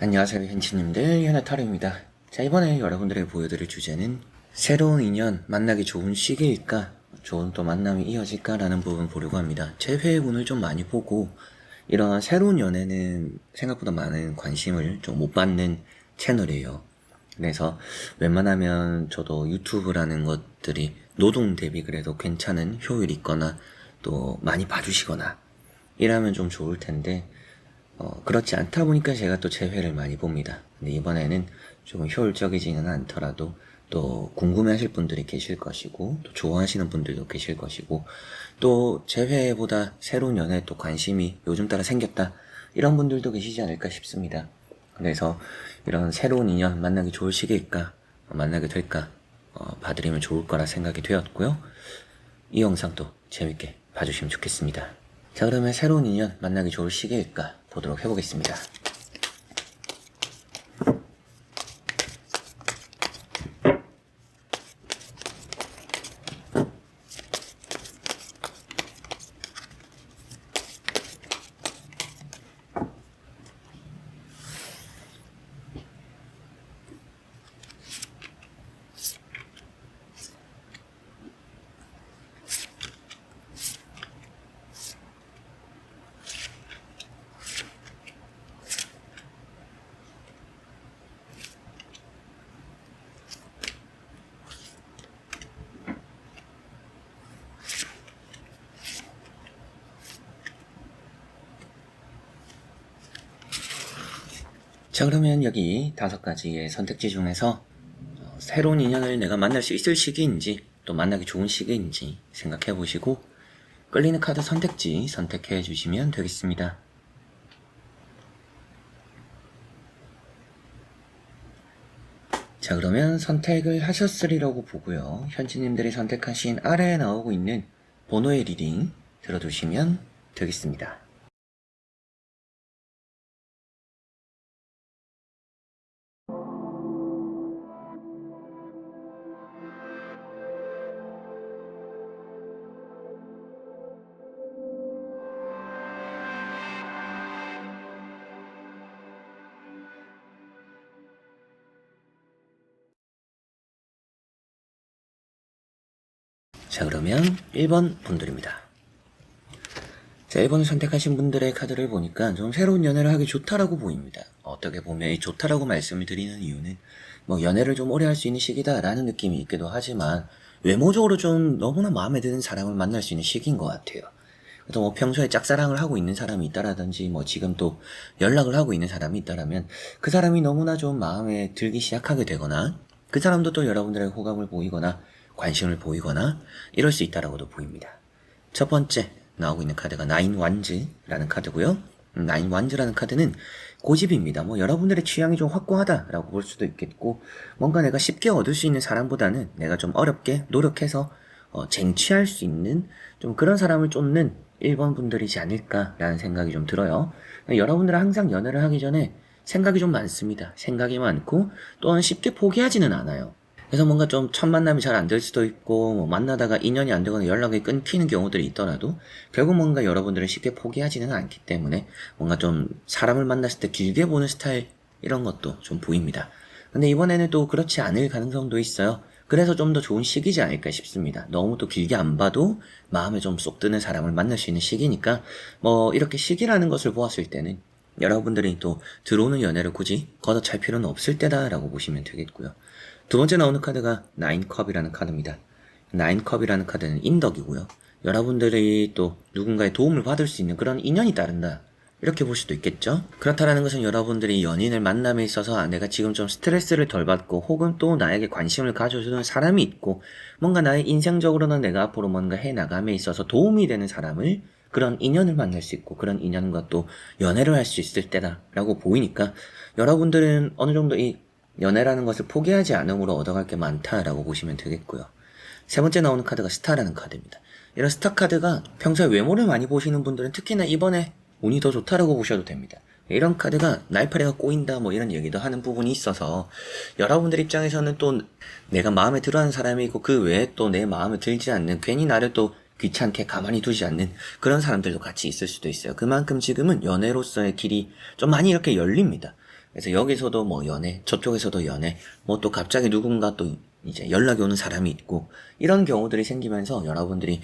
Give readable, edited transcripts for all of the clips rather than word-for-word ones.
안녕하세요 현치님들, 현아타로입니다. 자, 이번에 여러분들에게 보여드릴 주제는 새로운 인연 만나기 좋은 시기일까, 좋은 또 만남이 이어질까 라는 부분 보려고 합니다. 제 회운을 좀 많이 보고 이런 새로운 연애는 생각보다 많은 관심을 좀 못 받는 채널이에요. 그래서 웬만하면 저도 유튜브라는 것들이 노동 대비 그래도 괜찮은 효율이 있거나 또 많이 봐주시거나 이러면 좀 좋을 텐데 그렇지 않다 보니까 제가 또 재회를 많이 봅니다. 근데 이번에는 조금 효율적이지는 않더라도 또 궁금해 하실 분들이 계실 것이고, 또 좋아하시는 분들도 계실 것이고, 또 재회보다 새로운 연애에 또 관심이 요즘 따라 생겼다, 이런 분들도 계시지 않을까 싶습니다. 그래서 이런 새로운 인연 만나기 좋을 시기일까, 만나게 될까, 봐드리면 좋을 거라 생각이 되었고요. 이 영상도 재밌게 봐주시면 좋겠습니다. 자, 그러면 새로운 인연 만나기 좋을 시기일까 보도록 해보겠습니다. 자, 그러면 여기 5가지의 선택지 중에서 새로운 인연을 내가 만날 수 있을 시기인지 또 만나기 좋은 시기인지 생각해 보시고 끌리는 카드 선택지 선택해 주시면 되겠습니다. 자, 그러면 선택을 하셨으리라고 보고요. 현지님들이 선택하신 아래에 나오고 있는 번호의 리딩 들어두시면 되겠습니다. 자, 그러면 1번 분들입니다. 자, 1번을 선택하신 분들의 카드를 보니까 좀 새로운 연애를 하기 좋다라고 보입니다. 어떻게 보면 이 좋다라고 말씀을 드리는 이유는 뭐 연애를 좀 오래 할 수 있는 시기다라는 느낌이 있기도 하지만 외모적으로 좀 너무나 마음에 드는 사람을 만날 수 있는 시기인 것 같아요. 또 뭐 평소에 짝사랑을 하고 있는 사람이 있다라든지 뭐 지금 또 연락을 하고 있는 사람이 있다라면 그 사람이 너무나 좀 마음에 들기 시작하게 되거나 그 사람도 또 여러분들의 호감을 보이거나 관심을 보이거나 이럴 수 있다라고도 보입니다. 첫 번째 나오고 있는 카드가 나인 완즈라는 카드고요. 나인 완즈라는 카드는 고집입니다. 뭐 여러분들의 취향이 좀 확고하다라고 볼 수도 있겠고, 뭔가 내가 쉽게 얻을 수 있는 사람보다는 내가 좀 어렵게 노력해서 쟁취할 수 있는 좀 그런 사람을 쫓는 1번 분들이지 않을까라는 생각이 좀 들어요. 여러분들은 항상 연애를 하기 전에 생각이 좀 많습니다. 생각이 많고 또한 쉽게 포기하지는 않아요. 그래서 뭔가 좀 첫 만남이 잘 안 될 수도 있고, 뭐 만나다가 인연이 안 되거나 연락이 끊기는 경우들이 있더라도 결국 뭔가 여러분들은 쉽게 포기하지는 않기 때문에 뭔가 좀 사람을 만났을 때 길게 보는 스타일, 이런 것도 좀 보입니다. 근데 이번에는 또 그렇지 않을 가능성도 있어요. 그래서 좀 더 좋은 시기지 않을까 싶습니다. 너무 또 길게 안 봐도 마음에 좀 쏙 드는 사람을 만날 수 있는 시기니까, 뭐 이렇게 시기라는 것을 보았을 때는 여러분들이 또 들어오는 연애를 굳이 걷어찰 필요는 없을 때다라고 보시면 되겠고요. 두 번째 나오는 카드가 나인컵이라는 카드입니다. 나인컵이라는 카드는 인덕이고요. 여러분들이 또 누군가의 도움을 받을 수 있는 그런 인연이 따른다, 이렇게 볼 수도 있겠죠. 그렇다라는 것은 여러분들이 연인을 만남에 있어서 내가 지금 좀 스트레스를 덜 받고 혹은 또 나에게 관심을 가져주는 사람이 있고, 뭔가 나의 인생적으로는 내가 앞으로 뭔가 해나감에 있어서 도움이 되는 사람을, 그런 인연을 만날 수 있고 그런 인연과 또 연애를 할 수 있을 때다라고 보이니까 여러분들은 어느 정도 이 연애라는 것을 포기하지 않음으로 얻어갈 게 많다라고 보시면 되겠고요. 세 번째 나오는 카드가 스타라는 카드입니다. 이런 스타 카드가 평소에 외모를 많이 보시는 분들은 특히나 이번에 운이 더 좋다라고 보셔도 됩니다. 이런 카드가 날파리가 꼬인다 뭐 이런 얘기도 하는 부분이 있어서 여러분들 입장에서는 또 내가 마음에 들어하는 사람이 있고 그 외에 또 내 마음에 들지 않는, 괜히 나를 또 귀찮게 가만히 두지 않는 그런 사람들도 같이 있을 수도 있어요. 그만큼 지금은 연애로서의 길이 좀 많이 이렇게 열립니다. 그래서 여기서도 뭐 연애, 저쪽에서도 연애, 뭐 또 갑자기 누군가 또 이제 연락이 오는 사람이 있고, 이런 경우들이 생기면서 여러분들이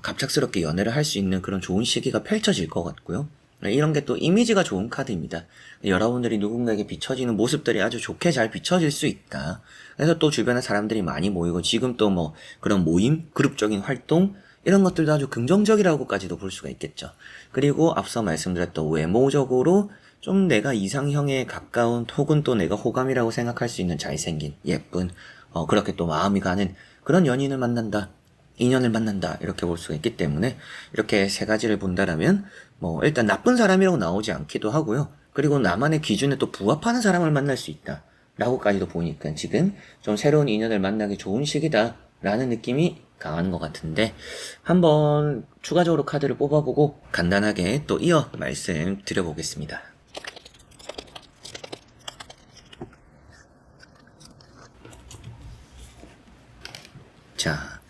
갑작스럽게 연애를 할 수 있는 그런 좋은 시기가 펼쳐질 것 같고요. 이런 게 또 이미지가 좋은 카드입니다. 여러분들이 누군가에게 비춰지는 모습들이 아주 좋게 잘 비춰질 수 있다. 그래서 또 주변에 사람들이 많이 모이고, 지금 또 뭐 그런 모임, 그룹적인 활동, 이런 것들도 아주 긍정적이라고까지도 볼 수가 있겠죠. 그리고 앞서 말씀드렸던 외모적으로 좀 내가 이상형에 가까운, 혹은 또 내가 호감이라고 생각할 수 있는 잘생긴, 예쁜, 그렇게 또 마음이 가는 그런 연인을 만난다, 인연을 만난다, 이렇게 볼 수가 있기 때문에, 이렇게 세 가지를 본다라면 뭐 일단 나쁜 사람이라고 나오지 않기도 하고요. 그리고 나만의 기준에 또 부합하는 사람을 만날 수 있다 라고까지도 보니까 지금 좀 새로운 인연을 만나기 좋은 시기다 라는 느낌이 강한 것 같은데, 한번 추가적으로 카드를 뽑아보고 간단하게 또 이어 말씀 드려보겠습니다. 자,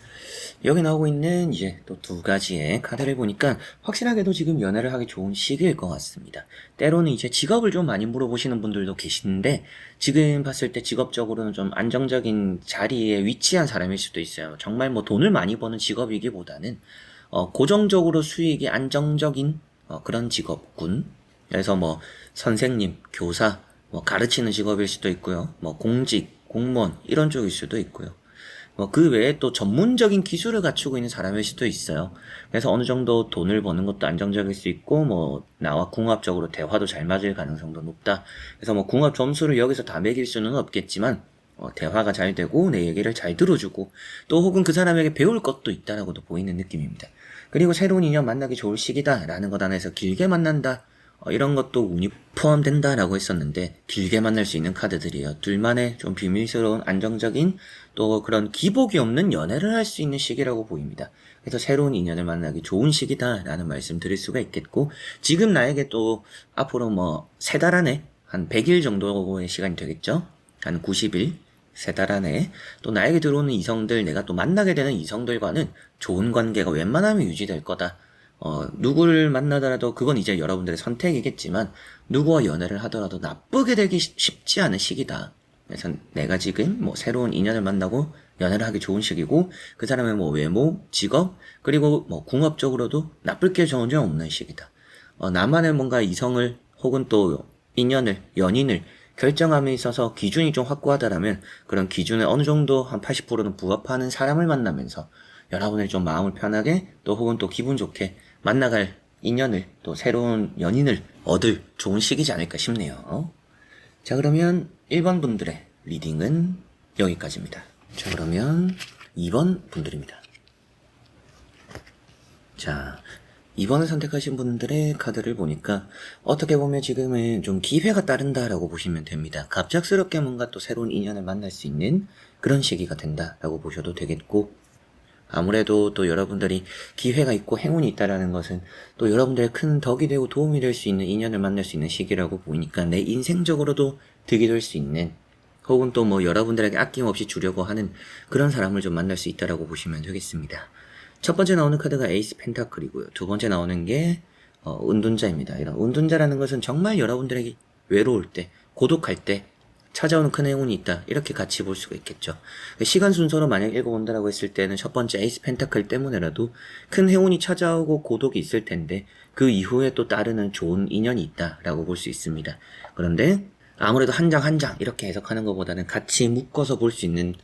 여기 나오고 있는 이제 또 두 가지의 카드를 보니까 확실하게도 지금 연애를 하기 좋은 시기일 것 같습니다. 때로는 이제 직업을 좀 많이 물어보시는 분들도 계신데, 지금 봤을 때 직업적으로는 좀 안정적인 자리에 위치한 사람일 수도 있어요. 정말 뭐 돈을 많이 버는 직업이기보다는 고정적으로 수익이 안정적인 그런 직업군. 그래서 뭐 선생님, 교사, 뭐 가르치는 직업일 수도 있고요. 뭐 공직, 공무원 이런 쪽일 수도 있고요. 그 외에 또 전문적인 기술을 갖추고 있는 사람일 수도 있어요. 그래서 어느 정도 돈을 버는 것도 안정적일 수 있고, 뭐 나와 궁합적으로 대화도 잘 맞을 가능성도 높다. 그래서 뭐 궁합 점수를 여기서 다 매길 수는 없겠지만, 대화가 잘 되고 내 얘기를 잘 들어주고, 또 혹은 그 사람에게 배울 것도 있다라고도 보이는 느낌입니다. 그리고 새로운 인연 만나기 좋을 시기다라는 것 안에서 길게 만난다, 이런 것도 운이 포함된다라고 했었는데, 길게 만날 수 있는 카드들이에요. 둘만의 좀 비밀스러운 안정적인 또 그런 기복이 없는 연애를 할 수 있는 시기라고 보입니다. 그래서 새로운 인연을 만나기 좋은 시기다라는 말씀 드릴 수가 있겠고, 지금 나에게 또 앞으로 뭐 세 달 안에 한 100일 정도의 시간이 되겠죠? 한 90일, 세 달 안에 또 나에게 들어오는 이성들, 내가 또 만나게 되는 이성들과는 좋은 관계가 웬만하면 유지될 거다. 누구를 만나더라도 그건 이제 여러분들의 선택이겠지만, 누구와 연애를 하더라도 나쁘게 되기 쉽지 않은 시기다. 그래서 내가 지금 뭐 새로운 인연을 만나고 연애를 하기 좋은 시기고, 그 사람의 뭐 외모, 직업, 그리고 뭐 궁합적으로도 나쁠 게 전혀 없는 시기다. 나만의 뭔가 이성을 혹은 또 인연을, 연인을 결정함에 있어서 기준이 좀 확고하다라면, 그런 기준에 어느 정도 한 80%는 부합하는 사람을 만나면서 여러분의 좀 마음을 편하게, 또 혹은 또 기분 좋게 만나갈 인연을, 또 새로운 연인을 얻을 좋은 시기지 않을까 싶네요. 자, 그러면 1번 분들의 리딩은 여기까지입니다. 자, 그러면 2번 분들입니다. 자, 2번을 선택하신 분들의 카드를 보니까 어떻게 보면 지금은 좀 기회가 따른다라고 보시면 됩니다. 갑작스럽게 뭔가 또 새로운 인연을 만날 수 있는 그런 시기가 된다라고 보셔도 되겠고, 아무래도 또 여러분들이 기회가 있고 행운이 있다라는 것은 또 여러분들의 큰 덕이 되고 도움이 될 수 있는 인연을 만날 수 있는 시기라고 보이니까, 내 인생적으로도 득이 될 수 있는, 혹은 또 뭐 여러분들에게 아낌없이 주려고 하는 그런 사람을 좀 만날 수 있다라고 보시면 되겠습니다. 첫 번째 나오는 카드가 에이스 펜타클이고요. 두 번째 나오는 게 은둔자입니다. 이런 은둔자라는 것은 정말 여러분들에게 외로울 때, 고독할 때 찾아오는 큰 행운이 있다, 이렇게 같이 볼 수가 있겠죠. 시간 순서로 만약 읽어본다라고 했을 때는 첫 번째 에이스 펜타클 때문에라도 큰 행운이 찾아오고 고독이 있을 텐데, 그 이후에 또 따르는 좋은 인연이 있다라고 볼 수 있습니다. 그런데 아무래도 한 장 한 장 이렇게 해석하는 것보다는 같이 묶어서 볼 수 있는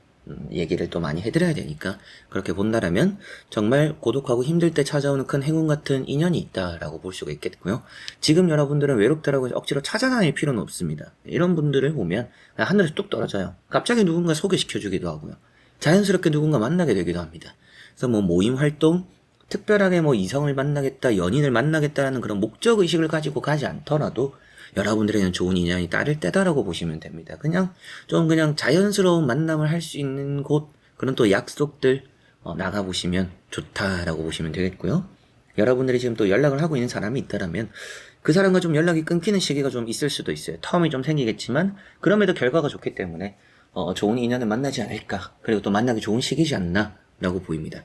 얘기를 또 많이 해드려야 되니까, 그렇게 본다라면 정말 고독하고 힘들 때 찾아오는 큰 행운 같은 인연이 있다라고 볼 수가 있겠고요. 지금 여러분들은 외롭다라고 해서 억지로 찾아다닐 필요는 없습니다. 이런 분들을 보면 하늘에서 뚝 떨어져요. 갑자기 누군가 소개시켜주기도 하고요. 자연스럽게 누군가 만나게 되기도 합니다. 그래서 뭐 모임 활동, 특별하게 뭐 이성을 만나겠다, 연인을 만나겠다라는 그런 목적의식을 가지고 가지 않더라도 여러분들에게는 좋은 인연이 따를 때다라고 보시면 됩니다. 그냥 자연스러운 만남을 할 수 있는 곳, 그런 또 약속들 나가보시면 좋다라고 보시면 되겠고요. 여러분들이 지금 또 연락을 하고 있는 사람이 있다라면 그 사람과 좀 연락이 끊기는 시기가 좀 있을 수도 있어요. 텀이 좀 생기겠지만 그럼에도 결과가 좋기 때문에 좋은 인연을 만나지 않을까, 그리고 또 만나기 좋은 시기지 않나 라고 보입니다.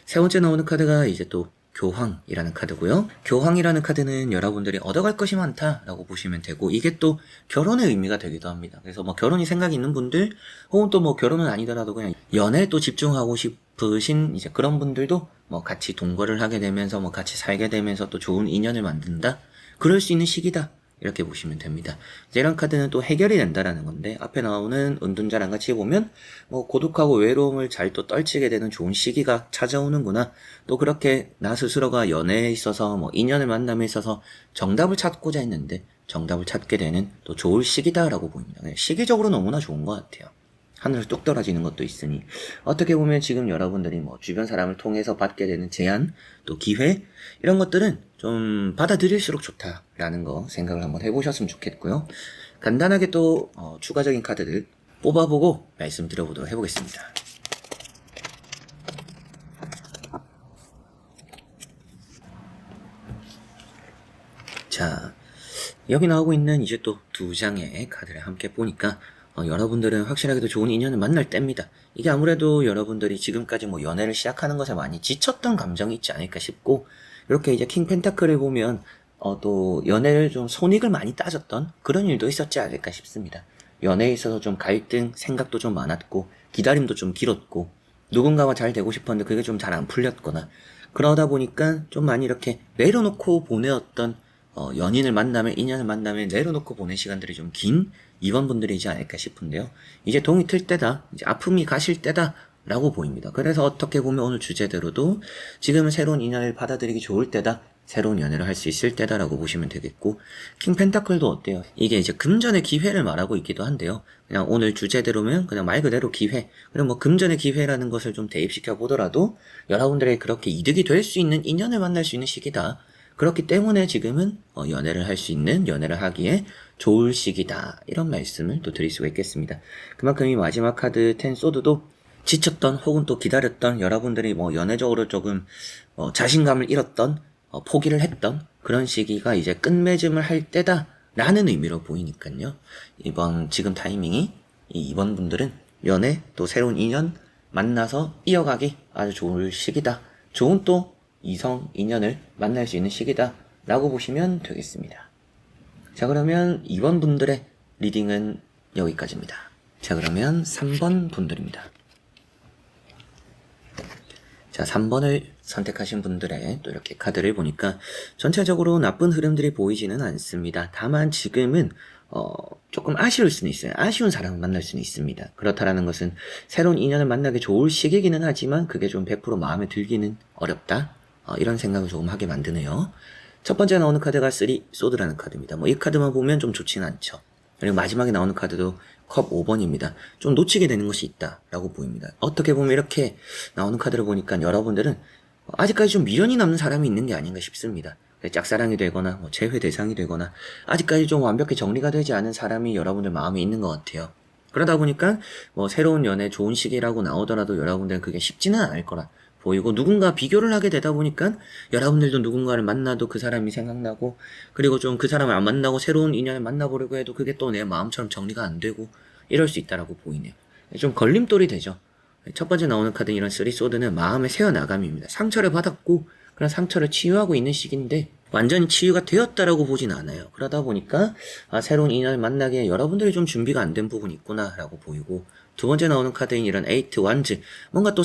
세 번째 나오는 카드가 이제 또 교황이라는 카드고요. 교황이라는 카드는 여러분들이 얻어갈 것이 많다라고 보시면 되고, 이게 또 결혼의 의미가 되기도 합니다. 그래서 뭐 결혼이 생각이 있는 분들, 혹은 또 뭐 결혼은 아니더라도 그냥 연애에 또 집중하고 싶으신 이제 그런 분들도 뭐 같이 동거를 하게 되면서 뭐 같이 살게 되면서 또 좋은 인연을 만든다? 그럴 수 있는 시기다. 이렇게 보시면 됩니다. 이런 카드는 또 해결이 된다라는 건데, 앞에 나오는 은둔자랑 같이 보면 뭐 고독하고 외로움을 잘 또 떨치게 되는 좋은 시기가 찾아오는구나. 또 그렇게 나 스스로가 연애에 있어서 뭐 인연을 만남에 있어서 정답을 찾고자 했는데 정답을 찾게 되는 또 좋을 시기다라고 보입니다. 시기적으로 너무나 좋은 것 같아요. 하늘에서 뚝 떨어지는 것도 있으니, 어떻게 보면 지금 여러분들이 뭐 주변 사람을 통해서 받게 되는 제안, 또 기회, 이런 것들은 좀 받아들일수록 좋다라는 거 생각을 한번 해보셨으면 좋겠고요. 간단하게 또 추가적인 카드들 뽑아보고 말씀드려보도록 해보겠습니다. 자, 여기 나오고 있는 이제 또 두 장의 카드를 함께 보니까 여러분들은 확실하게도 좋은 인연을 만날 때입니다. 이게 아무래도 여러분들이 지금까지 뭐 연애를 시작하는 것에 많이 지쳤던 감정이 있지 않을까 싶고, 이렇게 이제 킹 펜타클을 보면 또 연애를 좀 손익을 많이 따졌던 그런 일도 있었지 않을까 싶습니다. 연애에 있어서 좀 갈등, 생각도 좀 많았고, 기다림도 좀 길었고, 누군가와 잘 되고 싶었는데 그게 좀 잘 안 풀렸거나, 그러다 보니까 좀 많이 이렇게 내려놓고 보내었던 연인을 만나면, 인연을 만나면 내려놓고 보낸 시간들이 좀 긴 이번 분들이지 않을까 싶은데요. 이제 동이 틀 때다, 이제 아픔이 가실 때다 라고 보입니다. 그래서 어떻게 보면 오늘 주제대로도 지금은 새로운 인연을 받아들이기 좋을 때다, 새로운 연애를 할 수 있을 때다라고 보시면 되겠고, 킹 펜타클도 어때요? 이게 이제 금전의 기회를 말하고 있기도 한데요. 그냥 오늘 주제대로면 그냥 말 그대로 기회, 그리고 뭐 금전의 기회라는 것을 좀 대입시켜 보더라도 여러분들에게 그렇게 이득이 될 수 있는 인연을 만날 수 있는 시기다. 그렇기 때문에 지금은 연애를 할 수 있는, 연애를 하기에 좋을 시기다, 이런 말씀을 또 드릴 수가 있겠습니다. 그만큼 이 마지막 카드 텐 소드도 지쳤던, 혹은 또 기다렸던, 여러분들이 뭐 연애적으로 조금 자신감을 잃었던, 포기를 했던 그런 시기가 이제 끝맺음을 할 때다 라는 의미로 보이니까요. 지금 타이밍이, 이번 분들은 연애, 또 새로운 인연 만나서 이어가기 아주 좋을 시기다, 좋은 또 이성, 인연을 만날 수 있는 시기다 라고 보시면 되겠습니다. 자, 그러면 2번 분들의 리딩은 여기까지입니다. 자, 그러면 3번 분들입니다. 자, 3번을 선택하신 분들의 또 이렇게 카드를 보니까 전체적으로 나쁜 흐름들이 보이지는 않습니다. 다만 지금은 조금 아쉬울 수는 있어요. 아쉬운 사람을 만날 수는 있습니다. 그렇다라는 것은 새로운 인연을 만나기 좋을 시기이기는 하지만 그게 좀 100% 마음에 들기는 어렵다, 이런 생각을 조금 하게 만드네요. 첫 번째 나오는 카드가 3 소드라는 카드입니다. 뭐 이 카드만 보면 좀 좋지는 않죠. 그리고 마지막에 나오는 카드도 컵 5번입니다. 좀 놓치게 되는 것이 있다라고 보입니다. 어떻게 보면 이렇게 나오는 카드를 보니까 여러분들은 아직까지 좀 미련이 남는 사람이 있는 게 아닌가 싶습니다. 짝사랑이 되거나 뭐 재회 대상이 되거나 아직까지 좀 완벽히 정리가 되지 않은 사람이 여러분들 마음에 있는 것 같아요. 그러다 보니까 뭐 새로운 연애 좋은 시기라고 나오더라도 여러분들은 그게 쉽지는 않을 거라 보이고, 누군가 비교를 하게 되다 보니까 여러분들도 누군가를 만나도 그 사람이 생각나고, 그리고 좀 그 사람을 안 만나고 새로운 인연을 만나보려고 해도 그게 또 내 마음처럼 정리가 안 되고 이럴 수 있다라고 보이네요. 좀 걸림돌이 되죠. 첫 번째 나오는 카드 이런 3 소드는 마음의 새어나감입니다. 상처를 받았고 그런 상처를 치유하고 있는 시기인데 완전히 치유가 되었다라고 보진 않아요. 그러다 보니까 새로운 인연을 만나기에 여러분들이 좀 준비가 안 된 부분이 있구나 라고 보이고, 두 번째 나오는 카드인 이런 8 완즈, 뭔가 또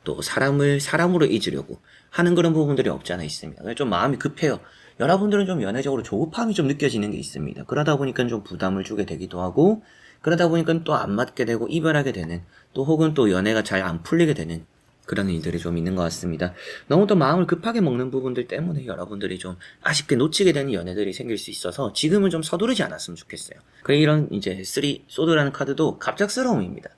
또 사람을 사람으로 잊으려고 하는 그런 부분들이 없지 않아 있습니다. 좀 마음이 급해요. 여러분들은 좀 연애적으로 조급함이 좀 느껴지는 게 있습니다. 그러다 보니까 좀 부담을 주게 되기도 하고, 그러다 보니까 또 안 맞게 되고 이별하게 되는, 또 혹은 또 연애가 잘 안 풀리게 되는 그런 일들이 좀 있는 것 같습니다. 너무 또 마음을 급하게 먹는 부분들 때문에 여러분들이 좀 아쉽게 놓치게 되는 연애들이 생길 수 있어서 지금은 좀 서두르지 않았으면 좋겠어요. 그리고 이런 이제 3 소드라는 카드도 갑작스러움입니다.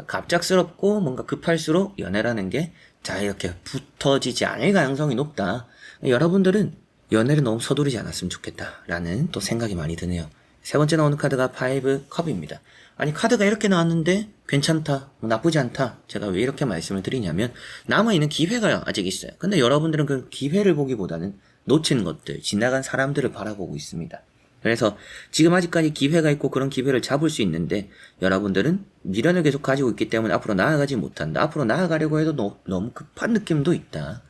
갑작스럽고 뭔가 급할수록 연애라는 게 잘 이렇게 붙어지지 않을 가능성이 높다. 여러분들은 연애를 너무 서두르지 않았으면 좋겠다라는 또 생각이 많이 드네요. 세 번째 나오는 카드가 5 컵입니다. 아니, 카드가 이렇게 나왔는데 괜찮다, 뭐 나쁘지 않다, 제가 왜 이렇게 말씀을 드리냐면 남아있는 기회가 아직 있어요. 근데 여러분들은 그 기회를 보기보다는 놓친 것들, 지나간 사람들을 바라보고 있습니다. 그래서 지금 아직까지 기회가 있고 그런 기회를 잡을 수 있는데 여러분들은 미련을 계속 가지고 있기 때문에 앞으로 나아가지 못한다. 앞으로 나아가려고 해도 너무 급한 느낌도 있다.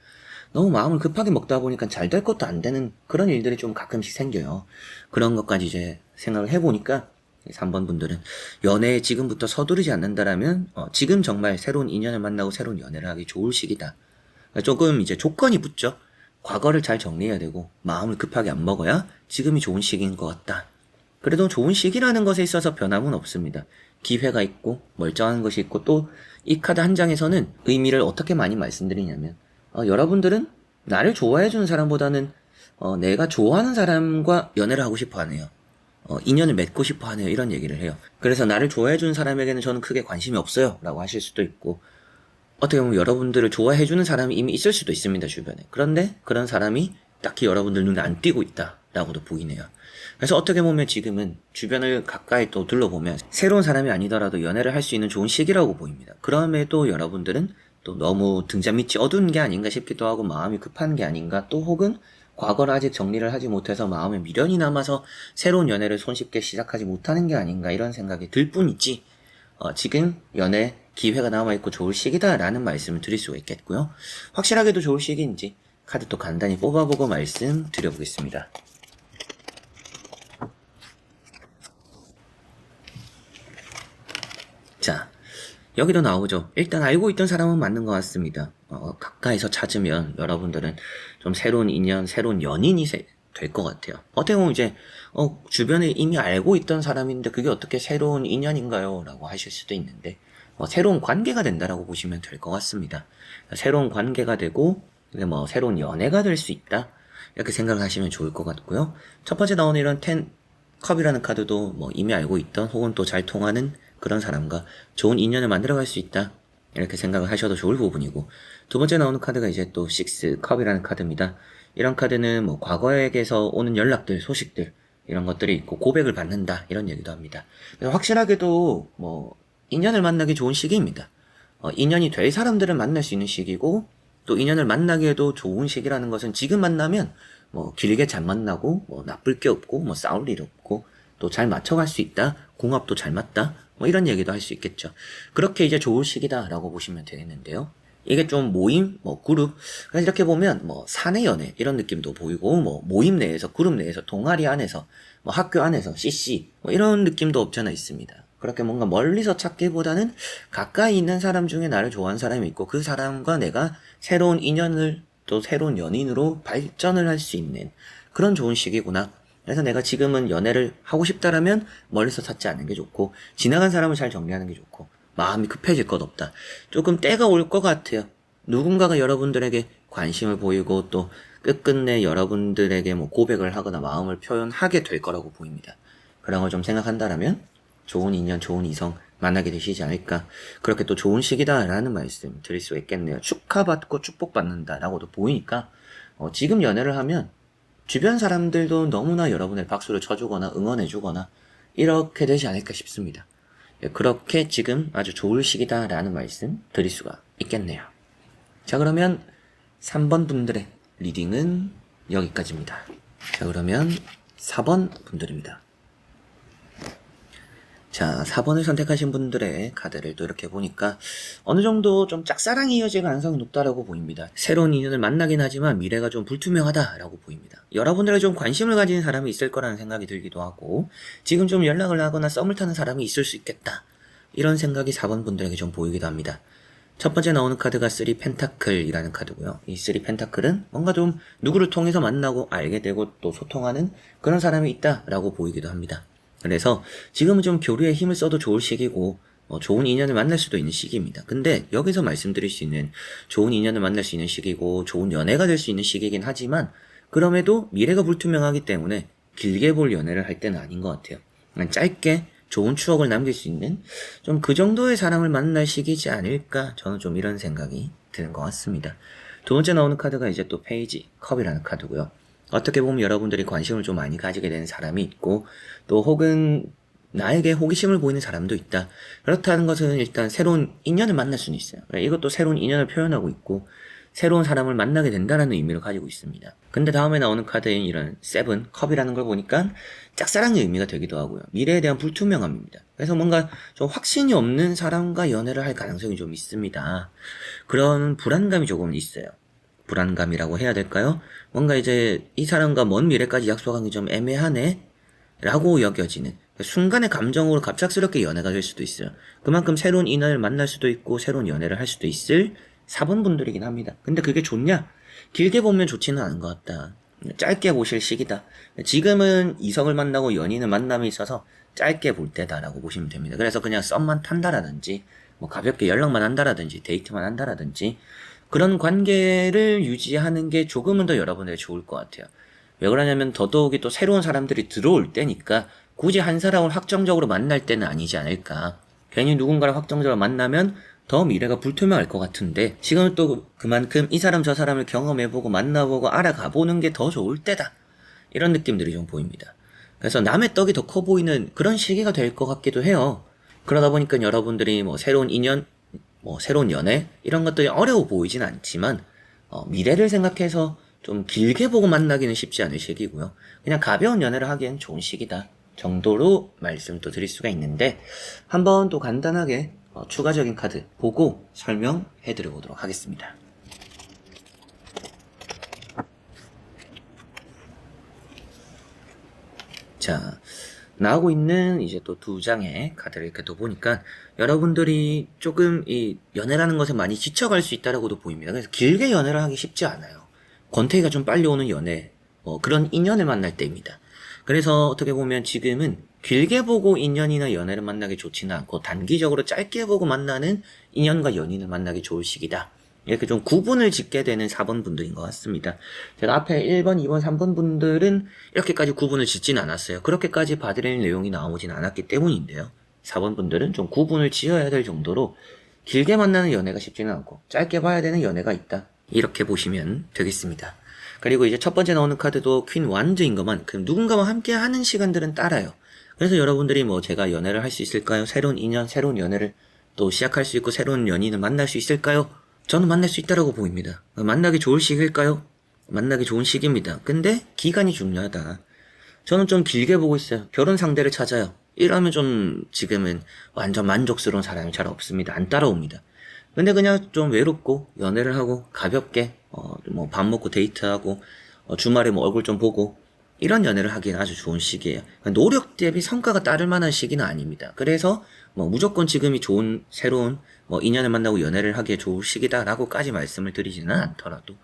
너무 마음을 급하게 먹다 보니까 잘 될 것도 안 되는 그런 일들이 좀 가끔씩 생겨요. 그런 것까지 이제 생각을 해보니까 3번 분들은 연애에 지금부터 서두르지 않는다라면 지금 정말 새로운 인연을 만나고 새로운 연애를 하기 좋을 시기다. 조금 이제 조건이 붙죠. 과거를 잘 정리해야 되고 마음을 급하게 안 먹어야 지금이 좋은 시기인 것 같다. 그래도 좋은 시기라는 것에 있어서 변함은 없습니다. 기회가 있고 멀쩡한 것이 있고 또 이 카드 한 장에서는 의미를 어떻게 많이 말씀드리냐면 여러분들은 나를 좋아해주는 사람보다는 내가 좋아하는 사람과 연애를 하고 싶어 하네요. 인연을 맺고 싶어 하네요. 이런 얘기를 해요. 그래서 나를 좋아해주는 사람에게는 저는 크게 관심이 없어요. 라고 하실 수도 있고 어떻게 보면 여러분들을 좋아해주는 사람이 이미 있을 수도 있습니다. 주변에. 그런데 그런 사람이 딱히 여러분들 눈에 안 띄고 있다. 라고도 보이네요. 그래서 어떻게 보면 지금은 주변을 가까이 또 둘러보면 새로운 사람이 아니더라도 연애를 할 수 있는 좋은 시기라고 보입니다. 그럼에도 여러분들은 또 너무 등잔 밑이 어두운 게 아닌가 싶기도 하고 마음이 급한 게 아닌가 또 혹은 과거를 아직 정리를 하지 못해서 마음에 미련이 남아서 새로운 연애를 손쉽게 시작하지 못하는 게 아닌가 이런 생각이 들 뿐이지 지금 연애 기회가 남아있고 좋을 시기다라는 말씀을 드릴 수가 있겠고요. 확실하게도 좋을 시기인지 카드 또 간단히 뽑아보고 말씀 드려보겠습니다. 자, 여기도 나오죠. 일단 알고 있던 사람은 맞는 것 같습니다. 가까이서 찾으면 여러분들은 좀 새로운 인연, 새로운 연인이 될 것 같아요. 어떻게 보면 이제 주변에 이미 알고 있던 사람인데 그게 어떻게 새로운 인연인가요? 라고 하실 수도 있는데 새로운 관계가 된다라고 보시면 될 것 같습니다. 새로운 관계가 되고 새로운 연애가 될 수 있다. 이렇게 생각을 하시면 좋을 것 같고요. 첫 번째 나오는 이런 컵이라는 카드도 이미 알고 있던 혹은 또 잘 통하는 그런 사람과 좋은 인연을 만들어갈 수 있다. 이렇게 생각을 하셔도 좋을 부분이고 두 번째 나오는 카드가 이제 또 6컵이라는 카드입니다. 이런 카드는 과거에게서 오는 연락들, 소식들 이런 것들이 있고 고백을 받는다 이런 얘기도 합니다. 그래서 확실하게도 인연을 만나기 좋은 시기입니다. 인연이 될 사람들을 만날 수 있는 시기고 또 인연을 만나기에도 좋은 시기라는 것은 지금 만나면 길게 잘 만나고 나쁠 게 없고 싸울 일 없고 또 잘 맞춰갈 수 있다. 궁합도 잘 맞다. 이런 얘기도 할 수 있겠죠. 그렇게 이제 좋을 시기다라고 보시면 되겠는데요. 이게 좀 모임, 그룹. 그래서 이렇게 보면 사내 연애 이런 느낌도 보이고 모임 내에서 그룹 내에서 동아리 안에서 학교 안에서 CC 이런 느낌도 없잖아 있습니다. 그렇게 뭔가 멀리서 찾기보다는 가까이 있는 사람 중에 나를 좋아하는 사람이 있고 그 사람과 내가 새로운 인연을 또 새로운 연인으로 발전을 할 수 있는 그런 좋은 시기구나. 그래서 내가 지금은 연애를 하고 싶다라면 멀리서 찾지 않는 게 좋고 지나간 사람을 잘 정리하는 게 좋고 마음이 급해질 것 없다. 조금 때가 올 것 같아요. 누군가가 여러분들에게 관심을 보이고 또 끝끝내 여러분들에게 고백을 하거나 마음을 표현하게 될 거라고 보입니다. 그런 걸 좀 생각한다라면 좋은 인연, 좋은 이성 만나게 되시지 않을까. 그렇게 또 좋은 시기다라는 말씀 드릴 수 있겠네요. 축하받고 축복받는다라고도 보이니까 지금 연애를 하면 주변 사람들도 너무나 여러분의 박수를 쳐주거나 응원해주거나 이렇게 되지 않을까 싶습니다. 그렇게 지금 아주 좋을 시기다라는 말씀 드릴 수가 있겠네요. 자, 그러면 3번 분들의 리딩은 여기까지입니다. 자, 그러면 4번 분들입니다. 자, 4번을 선택하신 분들의 카드를 또 이렇게 보니까 어느 정도 좀 짝사랑이 이어질 가능성이 높다라고 보입니다. 새로운 인연을 만나긴 하지만 미래가 좀 불투명하다라고 보입니다. 여러분들에게 좀 관심을 가지는 사람이 있을 거라는 생각이 들기도 하고 지금 좀 연락을 하거나 썸을 타는 사람이 있을 수 있겠다. 이런 생각이 4번 분들에게 좀 보이기도 합니다. 첫 번째 나오는 카드가 3 펜타클이라는 카드고요. 이 3 펜타클은 뭔가 좀 누구를 통해서 만나고 알게 되고 또 소통하는 그런 사람이 있다라고 보이기도 합니다. 그래서 지금은 좀 교류에 힘을 써도 좋을 시기고 좋은 인연을 만날 수도 있는 시기입니다. 근데 여기서 말씀드릴 수 있는 좋은 인연을 만날 수 있는 시기고 좋은 연애가 될 수 있는 시기이긴 하지만 그럼에도 미래가 불투명하기 때문에 길게 볼 연애를 할 때는 아닌 것 같아요. 그냥 짧게 좋은 추억을 남길 수 있는 좀 그 정도의 사람을 만날 시기지 않을까 저는 좀 이런 생각이 드는 것 같습니다. 두 번째 나오는 카드가 이제 또 페이지 컵이라는 카드고요. 어떻게 보면 여러분들이 관심을 좀 많이 가지게 되는 사람이 있고 또 혹은 나에게 호기심을 보이는 사람도 있다. 그렇다는 것은 일단 새로운 인연을 만날 수는 있어요. 이것도 새로운 인연을 표현하고 있고 새로운 사람을 만나게 된다라는 의미를 가지고 있습니다. 근데 다음에 나오는 카드인 이런 세븐, 컵이라는 걸 보니까 짝사랑의 의미가 되기도 하고요. 미래에 대한 불투명함입니다. 그래서 뭔가 좀 확신이 없는 사람과 연애를 할 가능성이 좀 있습니다. 그런 불안감이 조금 있어요. 불안감이라고 해야 될까요? 뭔가 이제 이 사람과 먼 미래까지 약속한 게 좀 애매하네? 라고 여겨지는 순간의 감정으로 갑작스럽게 연애가 될 수도 있어요. 그만큼 새로운 인연을 만날 수도 있고 새로운 연애를 할 수도 있을 4번 분들이긴 합니다. 근데 그게 좋냐? 길게 보면 좋지는 않은 것 같다. 짧게 보실 시기다. 지금은 이성을 만나고 연인을 만남에 있어서 짧게 볼 때다라고 보시면 됩니다. 그래서 그냥 썸만 탄다라든지 뭐 가볍게 연락만 한다라든지 데이트만 한다라든지 그런 관계를 유지하는 게 조금은 더 여러분에게 좋을 것 같아요. 왜 그러냐면 더더욱이 또 새로운 사람들이 들어올 때니까 굳이 한 사람을 확정적으로 만날 때는 아니지 않을까. 괜히 누군가를 확정적으로 만나면 더 미래가 불투명할 것 같은데 지금은 또 그만큼 이 사람 저 사람을 경험해보고 만나보고 알아가보는 게 더 좋을 때다. 이런 느낌들이 좀 보입니다. 그래서 남의 떡이 더 커 보이는 그런 시기가 될 것 같기도 해요. 그러다 보니까 여러분들이 뭐 새로운 인연, 뭐 새로운 연애 이런 것들이 어려워 보이진 않지만 미래를 생각해서 좀 길게 보고 만나기는 쉽지 않을 시기고요. 그냥 가벼운 연애를 하기엔 좋은 시기다 정도로 말씀을 또 드릴 수가 있는데 한번 또 간단하게 추가적인 카드 보고 설명해 드려 보도록 하겠습니다. 자, 나오고 있는 이제 또 두 장의 카드를 이렇게 또 보니까 여러분들이 조금 이 연애라는 것에 많이 지쳐갈 수 있다라고도 보입니다. 그래서 길게 연애를 하기 쉽지 않아요. 권태기가 좀 빨리 오는 연애, 그런 인연을 만날 때입니다. 그래서 어떻게 보면 지금은 길게 보고 인연이나 연애를 만나기 좋지는 않고 단기적으로 짧게 보고 만나는 인연과 연인을 만나기 좋을 시기다. 이렇게 좀 구분을 짓게 되는 4번 분들인 것 같습니다. 제가 앞에 1번, 2번, 3번 분들은 이렇게까지 구분을 짓지는 않았어요. 그렇게까지 봐드리는 내용이 나오진 않았기 때문인데요. 4번 분들은 좀 구분을 지어야 될 정도로 길게 만나는 연애가 쉽지는 않고 짧게 봐야 되는 연애가 있다. 이렇게 보시면 되겠습니다. 그리고 이제 첫 번째 나오는 카드도 퀸 완즈인 것만큼 누군가와 함께 하는 시간들은 따라요. 그래서 여러분들이 뭐 제가 연애를 할 수 있을까요? 새로운 인연, 새로운 연애를 또 시작할 수 있고 새로운 연인을 만날 수 있을까요? 저는 만날 수 있다라고 보입니다. 만나기 좋을 시기일까요? 만나기 좋은 시기입니다. 근데 기간이 중요하다. 저는 좀 길게 보고 있어요. 결혼 상대를 찾아요. 이러면 좀 지금은 완전 만족스러운 사람이 잘 없습니다. 안 따라옵니다. 근데 그냥 좀 외롭고 연애를 하고 가볍게 뭐 밥 먹고 데이트하고 주말에 뭐 얼굴 좀 보고 이런 연애를 하기엔 아주 좋은 시기예요. 노력 대비 성과가 따를 만한 시기는 아닙니다. 그래서 뭐 무조건 지금이 좋은 새로운 뭐 인연을 만나고 연애를 하기에 좋은 시기다라고까지 말씀을 드리지는 않더라도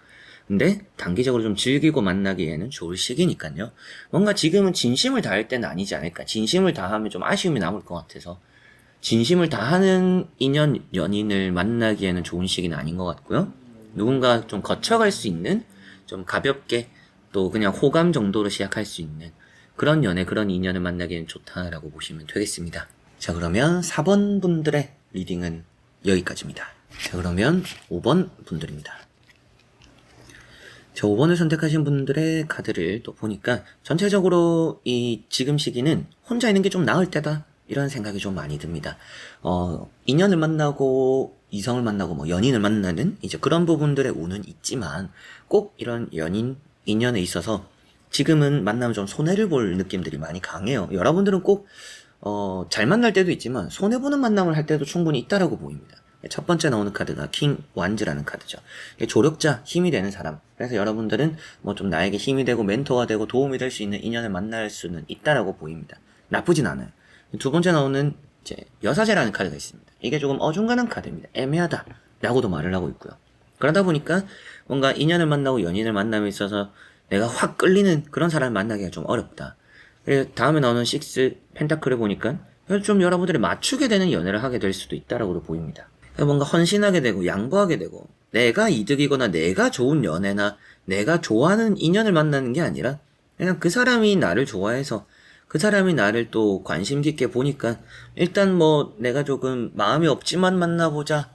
근데 단기적으로 좀 즐기고 만나기에는 좋을 시기니까요. 뭔가 지금은 진심을 다할 때는 아니지 않을까. 진심을 다하면 좀 아쉬움이 남을 것 같아서 진심을 다하는 인연, 연인을 만나기에는 좋은 시기는 아닌 것 같고요. 누군가 좀 거쳐갈 수 있는 좀 가볍게 또 그냥 호감 정도로 시작할 수 있는 그런 연애, 그런 인연을 만나기에는 좋다라고 보시면 되겠습니다. 자, 그러면 4번 분들의 리딩은 여기까지입니다. 자, 그러면 5번 분들입니다. 자, 5번을 선택하신 분들의 카드를 또 보니까 전체적으로 이 지금 시기는 혼자 있는 게 좀 나을 때다. 이런 생각이 좀 많이 듭니다. 인연을 만나고 이성을 만나고 뭐 연인을 만나는 이제 그런 부분들의 운은 있지만 꼭 이런 연인, 인연에 있어서 지금은 만나면 좀 손해를 볼 느낌들이 많이 강해요. 여러분들은 꼭 잘 만날 때도 있지만 손해보는 만남을 할 때도 충분히 있다라고 보입니다. 첫 번째 나오는 카드가 킹 완즈라는 카드죠. 조력자, 힘이 되는 사람. 그래서 여러분들은 뭐 좀 나에게 힘이 되고 멘토가 되고 도움이 될 수 있는 인연을 만날 수는 있다라고 보입니다. 나쁘진 않아요. 두 번째 나오는 이제 여사제라는 카드가 있습니다. 이게 조금 어중간한 카드입니다. 애매하다 라고도 말을 하고 있고요. 그러다 보니까 뭔가 인연을 만나고 연인을 만남에 있어서 내가 확 끌리는 그런 사람을 만나기가 좀 어렵다. 그리고 다음에 나오는 식스 펜타클을 보니까 좀 여러분들이 맞추게 되는 연애를 하게 될 수도 있다라고도 보입니다. 뭔가 헌신하게 되고 양보하게 되고 내가 이득이거나 내가 좋은 연애나 내가 좋아하는 인연을 만나는 게 아니라 그냥 그 사람이 나를 좋아해서 그 사람이 나를 또 관심 깊게 보니까 일단 뭐 내가 조금 마음이 없지만 만나보자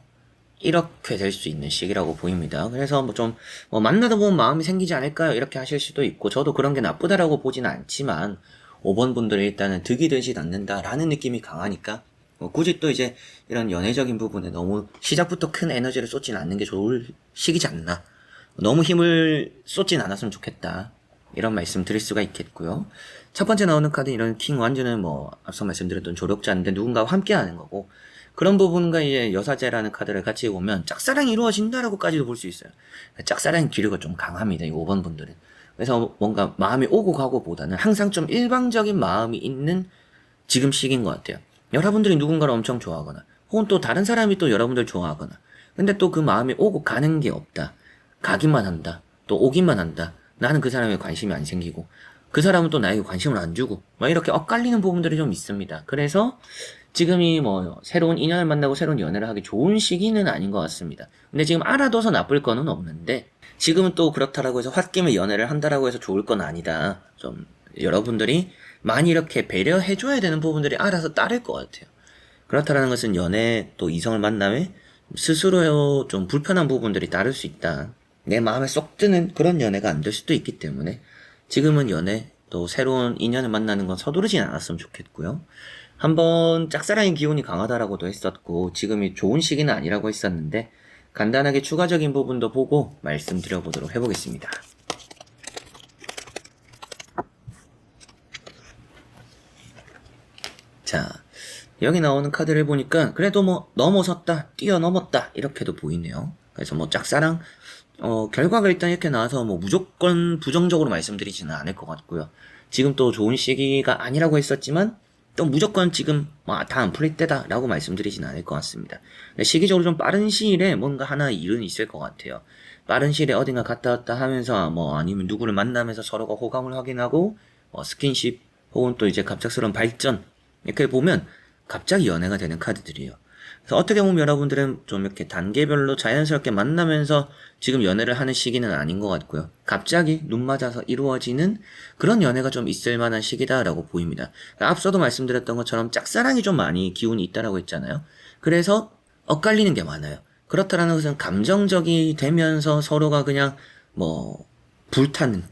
이렇게 될 수 있는 시기라고 보입니다. 그래서 뭐 좀 만나다 보면 마음이 생기지 않을까요? 이렇게 하실 수도 있고 저도 그런 게 나쁘다라고 보지는 않지만 5번 분들은 일단은 득이 되진 않는다라는 느낌이 강하니까 굳이 또 이제 이런 연애적인 부분에 너무 시작부터 큰 에너지를 쏟진 않는 게 좋을 시기지 않나. 너무 힘을 쏟진 않았으면 좋겠다. 이런 말씀 드릴 수가 있겠고요. 첫 번째 나오는 카드 이런 킹 완주는 뭐 앞서 말씀드렸던 조력자인데 누군가와 함께 하는 거고, 그런 부분과 이제 여사제라는 카드를 같이 보면 짝사랑이 이루어진다라고까지도 볼 수 있어요. 짝사랑 기류가 좀 강합니다. 이 5번 분들은. 그래서 뭔가 마음이 오고 가고 보다는 항상 좀 일방적인 마음이 있는 지금 시기인 것 같아요. 여러분들이 누군가를 엄청 좋아하거나 혹은 또 다른 사람이 또 여러분들 좋아하거나, 근데 또 그 마음이 오고 가는 게 없다. 가기만 한다. 또 오기만 한다. 나는 그 사람에 관심이 안 생기고 그 사람은 또 나에게 관심을 안 주고 막 이렇게 엇갈리는 부분들이 좀 있습니다. 그래서 지금이 뭐 새로운 인연을 만나고 새로운 연애를 하기 좋은 시기는 아닌 것 같습니다. 근데 지금 알아둬서 나쁠 거는 없는데, 지금은 또 그렇다라고 해서 홧김에 연애를 한다라고 해서 좋을 건 아니다. 좀 여러분들이 많이 이렇게 배려해줘야 되는 부분들이 알아서 따를 것 같아요. 그렇다라는 것은 연애 또 이성을 만남에 스스로 좀 불편한 부분들이 따를 수 있다. 내 마음에 쏙 드는 그런 연애가 안 될 수도 있기 때문에 지금은 연애 또 새로운 인연을 만나는 건 서두르진 않았으면 좋겠고요. 한번 짝사랑의 기운이 강하다라고도 했었고 지금이 좋은 시기는 아니라고 했었는데, 간단하게 추가적인 부분도 보고 말씀드려보도록 해보겠습니다. 자, 여기 나오는 카드를 보니까 그래도 뭐 넘어섰다, 뛰어넘었다 이렇게도 보이네요. 그래서 뭐 짝사랑 결과가 일단 이렇게 나와서 뭐 무조건 부정적으로 말씀드리지는 않을 것 같고요. 지금 또 좋은 시기가 아니라고 했었지만 또 무조건 지금 다 안 풀릴 때다 라고 말씀드리지는 않을 것 같습니다. 시기적으로 좀 빠른 시일에 뭔가 하나 일은 있을 것 같아요. 빠른 시일에 어딘가 갔다 왔다 하면서 뭐 아니면 누구를 만나면서 서로가 호감을 확인하고 스킨십 혹은 또 이제 갑작스러운 발전, 이렇게 보면 갑자기 연애가 되는 카드들이에요. 그래서 어떻게 보면 여러분들은 좀 이렇게 단계별로 자연스럽게 만나면서 지금 연애를 하는 시기는 아닌 것 같고요. 갑자기 눈 맞아서 이루어지는 그런 연애가 좀 있을 만한 시기다라고 보입니다. 그러니까 앞서도 말씀드렸던 것처럼 짝사랑이 좀 많이 기운이 있다라고 했잖아요. 그래서 엇갈리는 게 많아요. 그렇다라는 것은 감정적이 되면서 서로가 그냥 뭐 불타는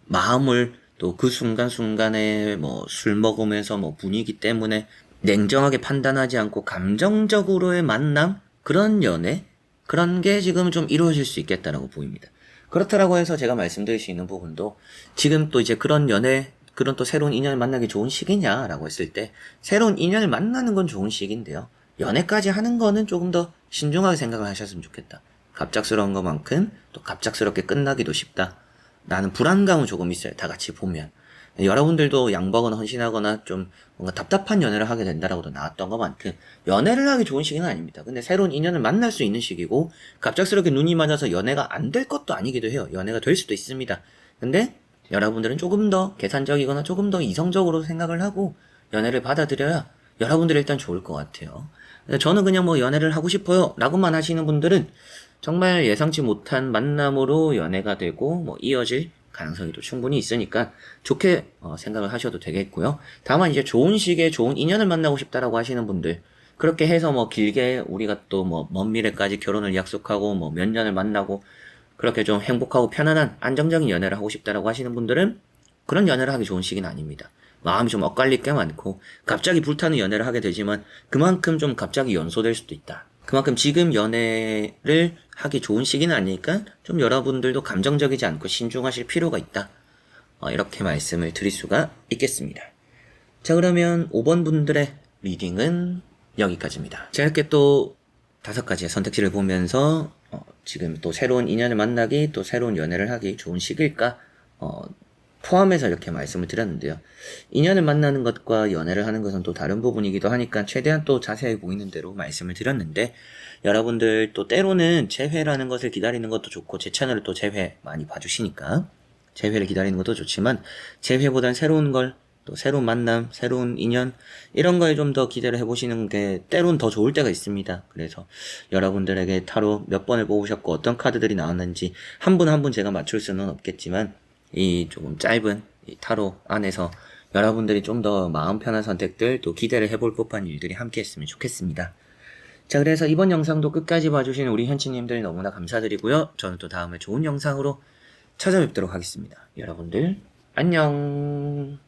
마음을 또 그 순간순간에 뭐 술 먹으면서 뭐 분위기 때문에 냉정하게 판단하지 않고 감정적으로의 만남, 그런 연애, 그런 게 지금 좀 이루어질 수 있겠다라고 보입니다. 그렇다라고 해서 제가 말씀드릴 수 있는 부분도 지금 또 이제 그런 연애, 그런 또 새로운 인연을 만나기 좋은 시기냐라고 했을 때 새로운 인연을 만나는 건 좋은 시기인데요. 연애까지 하는 거는 조금 더 신중하게 생각을 하셨으면 좋겠다. 갑작스러운 것만큼 또 갑작스럽게 끝나기도 쉽다. 나는 불안감은 조금 있어요. 다 같이 보면. 여러분들도 양보하거나 헌신하거나 좀 뭔가 답답한 연애를 하게 된다라고도 나왔던 것만큼 연애를 하기 좋은 시기는 아닙니다. 근데 새로운 인연을 만날 수 있는 시기고, 갑작스럽게 눈이 맞아서 연애가 안 될 것도 아니기도 해요. 연애가 될 수도 있습니다. 근데 여러분들은 조금 더 계산적이거나 조금 더 이성적으로 생각을 하고 연애를 받아들여야 여러분들이 일단 좋을 것 같아요. 저는 그냥 뭐 연애를 하고 싶어요 라고만 하시는 분들은 정말 예상치 못한 만남으로 연애가 되고 뭐 이어질 가능성이 또 충분히 있으니까 좋게 생각을 하셔도 되겠고요. 다만 이제 좋은 시기에 좋은 인연을 만나고 싶다라고 하시는 분들, 그렇게 해서 뭐 길게 우리가 또 뭐 먼 미래까지 결혼을 약속하고 뭐 몇 년을 만나고 그렇게 좀 행복하고 편안한 안정적인 연애를 하고 싶다라고 하시는 분들은 그런 연애를 하기 좋은 시기는 아닙니다. 마음이 좀 엇갈릴 게 많고 갑자기 불타는 연애를 하게 되지만 그만큼 좀 갑자기 연소될 수도 있다. 그만큼 지금 연애를 하기 좋은 시기는 아니니까 좀 여러분들도 감정적이지 않고 신중하실 필요가 있다. 이렇게 말씀을 드릴 수가 있겠습니다. 자, 그러면 5번 분들의 리딩은 여기까지입니다. 제가 이렇게 또 5가지의 선택지를 보면서 지금 또 새로운 인연을 만나기, 또 새로운 연애를 하기 좋은 시기일까 포함해서 이렇게 말씀을 드렸는데요. 인연을 만나는 것과 연애를 하는 것은 또 다른 부분이기도 하니까 최대한 또 자세히 보이는 대로 말씀을 드렸는데, 여러분들 또 때로는 재회라는 것을 기다리는 것도 좋고, 제 채널을 또 재회 많이 봐주시니까 재회를 기다리는 것도 좋지만 재회보단 새로운 걸, 또 새로운 만남, 새로운 인연, 이런 거에 좀 더 기대를 해보시는 게 때론 더 좋을 때가 있습니다. 그래서 여러분들에게 타로 몇 번을 뽑으셨고 어떤 카드들이 나왔는지 한 분 한 분 제가 맞출 수는 없겠지만 이 조금 짧은 이 타로 안에서 여러분들이 좀 더 마음 편한 선택들, 또 기대를 해볼 법한 일들이 함께 했으면 좋겠습니다. 자, 그래서 이번 영상도 끝까지 봐주신 우리 현치님들 너무나 감사드리고요. 저는 또 다음에 좋은 영상으로 찾아뵙도록 하겠습니다. 여러분들 안녕.